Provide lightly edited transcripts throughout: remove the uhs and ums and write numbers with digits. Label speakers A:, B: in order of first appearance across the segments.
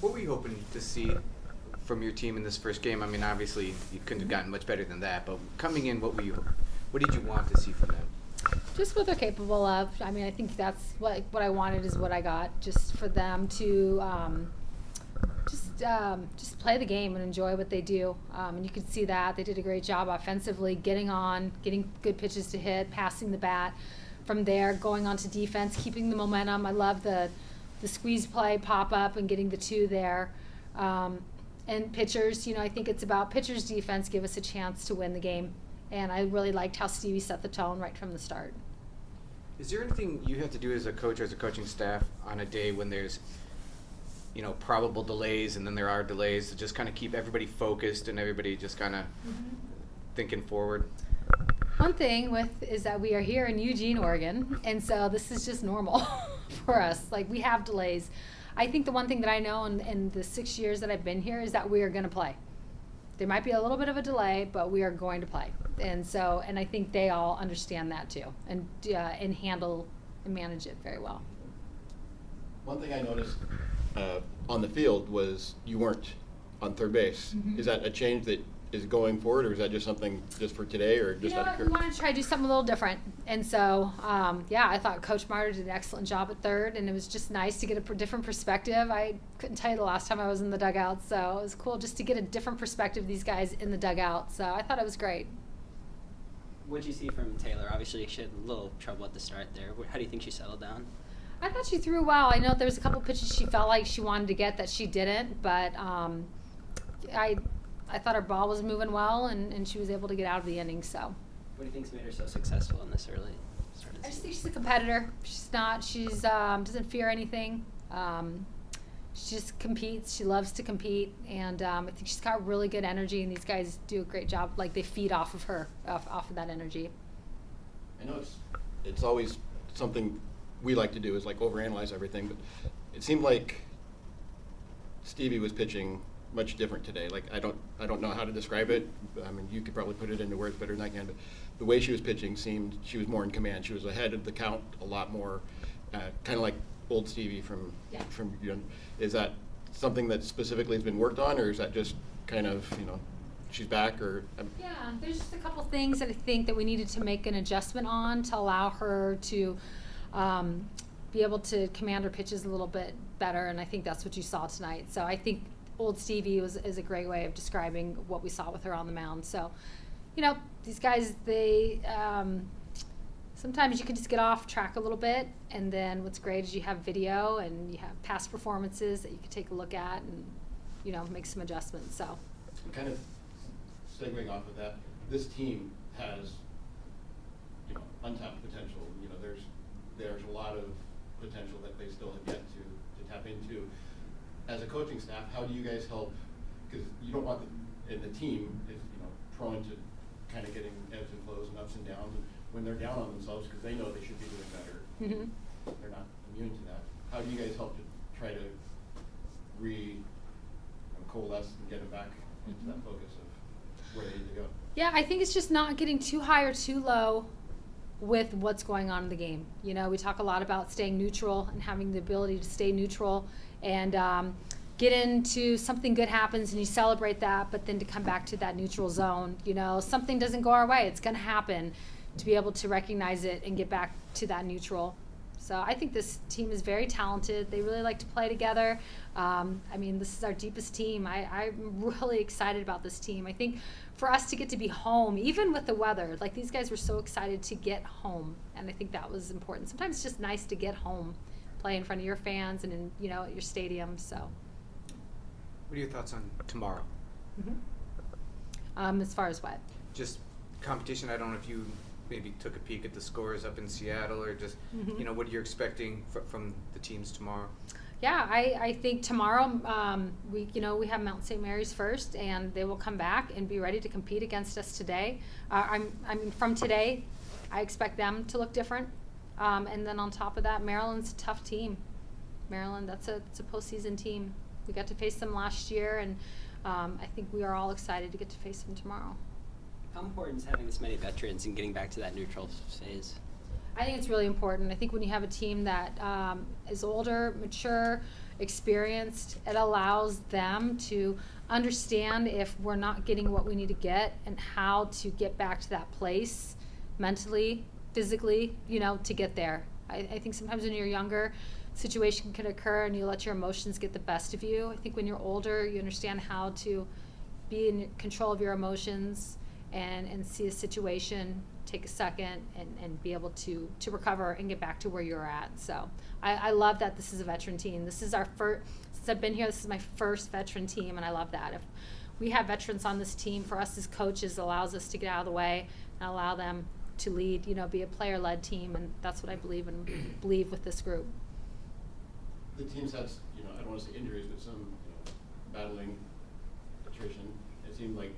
A: What were you hoping to see from your team in this first game? I mean, obviously you couldn't have gotten much better than that, but coming in, what did you want to see from them?
B: Just what they're capable of. I mean, I think that's what I wanted is what I got. Just for them to just play the game and enjoy what they do. And you could see that they did a great job offensively, getting good pitches to hit, passing the bat. From there, going on to defense, keeping the momentum. I love the squeeze play, pop up, and getting the two there. And pitchers, I think it's about pitchers' defense give us a chance to win the game. And I really liked how Stevie set the tone right from the start.
A: Is there anything you have to do as a coach or as a coaching staff on a day when there's, probable delays and then there are delays to just kind of keep everybody focused and everybody just kind of thinking forward?
B: One thing is that we are here in Eugene, Oregon, and so this is just normal for us. Like, we have delays. I think the one thing that I know in the 6 years that I've been here is that we are going to play. There might be a little bit of a delay, but we are going to play. And I think they all understand that too, and handle and manage it very well.
C: One thing I noticed on the field was you weren't on third base. Mm-hmm. Is that a change that is going forward, or is that just something just for today, or just out of
B: we wanted to try to do something a little different. And so, I thought Coach Marter did an excellent job at third, and it was just nice to get a different perspective. I couldn't tell you the last time I was in the dugout, so it was cool just to get a different perspective of these guys in the dugout. So I thought it was great.
D: What did you see from Taylor? Obviously, she had a little trouble at the start there. How do you think she settled down?
B: I thought she threw well. I know there was a couple pitches she felt like she wanted to get that she didn't, but I thought her ball was moving well, and she was able to get out of the inning. So,
D: what do you think's made her so successful in this early start of the season?
B: I just think she's a competitor. She doesn't fear anything. She just competes. She loves to compete, and I think she's got really good energy. And these guys do a great job. Like, they feed off of her, off of that energy.
C: I know it's always something we like to do is like overanalyze everything, but it seemed like Stevie was pitching much different today. Like, I don't know how to describe it. I mean, you could probably put it into words better than I can, but the way she was pitching seemed she was more in command. She was ahead of the count a lot more, kind of like old Stevie from. Is that something that specifically has been worked on, or is that just kind of, she's back, or?
B: Yeah, there's just a couple things that I think that we needed to make an adjustment on to allow her to be able to command her pitches a little bit better, and I think that's what you saw tonight. So I think old Stevie is a great way of describing what we saw with her on the mound. So, these guys, they sometimes you can just get off track a little bit, and then what's great is you have video and you have past performances that you can take a look at and, make some adjustments. So,
C: kind of segueing off of that, this team has, untapped potential. There's a lot of potential that they still have yet to tap into. As a coaching staff, how do you guys help? Because you don't want the team is prone to kind of getting ebbs and flows and ups and downs, and when they're down on themselves because they know they should be doing better.
B: Mm-hmm.
C: They're not immune to that. How do you guys help to try to coalesce and get them back into that focus of where they need to go?
B: Yeah, I think it's just not getting too high or too low with what's going on in the game. We talk a lot about staying neutral and having the ability to stay neutral and get into something good happens and you celebrate that, but then to come back to that neutral zone. Something doesn't go our way, it's going to happen, to be able to recognize it and get back to that neutral. So I think this team is very talented. They really like to play together. This is our deepest team. I'm really excited about this team. I think for us to get to be home, even with the weather, like, these guys were so excited to get home, and I think that was important. Sometimes it's just nice to get home, play in front of your fans and in at your stadium. So,
A: what are your thoughts on tomorrow?
B: Mm-hmm. As far as what?
A: Just competition. I don't know if you maybe took a peek at the scores up in Seattle, or just what you're expecting from the teams tomorrow.
B: Yeah, I think tomorrow we have Mount St. Mary's first, and they will come back and be ready to compete against us today. From today, I expect them to look different. And then on top of that, Maryland's a tough team. Maryland, it's a postseason team. We got to face them last year, and I think we are all excited to get to face them tomorrow.
D: How important is having this many veterans and getting back to that neutral phase?
B: I think it's really important. I think when you have a team that is older, mature, experienced, it allows them to understand if we're not getting what we need to get and how to get back to that place mentally, physically, to get there. I think sometimes when you're younger, situation can occur and you let your emotions get the best of you. I think when you're older, you understand how to be in control of your emotions and see a situation, take a second, and be able to recover and get back to where you're at. So I love that this is a veteran team. This is our first, since I've been here, this is my first veteran team, and I love that. If we have veterans on this team, for us as coaches, it allows us to get out of the way and allow them to lead, be a player-led team, and that's what I believe with this group.
C: The team's had, I don't want to say injuries, but some battling attrition. It seemed like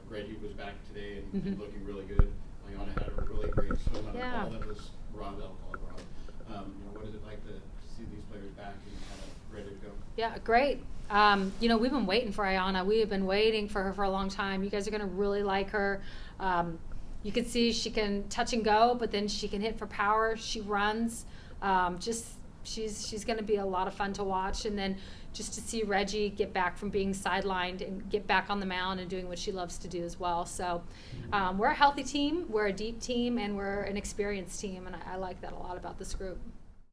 C: Reggie was back today and looking really good. Ayana had a really great swim on the ball that was raw. What is it like to see these players back and kind of ready to go?
B: Yeah, great. We've been waiting for Ayana. We have been waiting for her for a long time. You guys are going to really like her. You can see she can touch and go, but then she can hit for power. She runs. She's going to be a lot of fun to watch. And then just to see Reggie get back from being sidelined and get back on the mound and doing what she loves to do as well. So we're a healthy team, we're a deep team, and we're an experienced team, and I like that a lot about this group.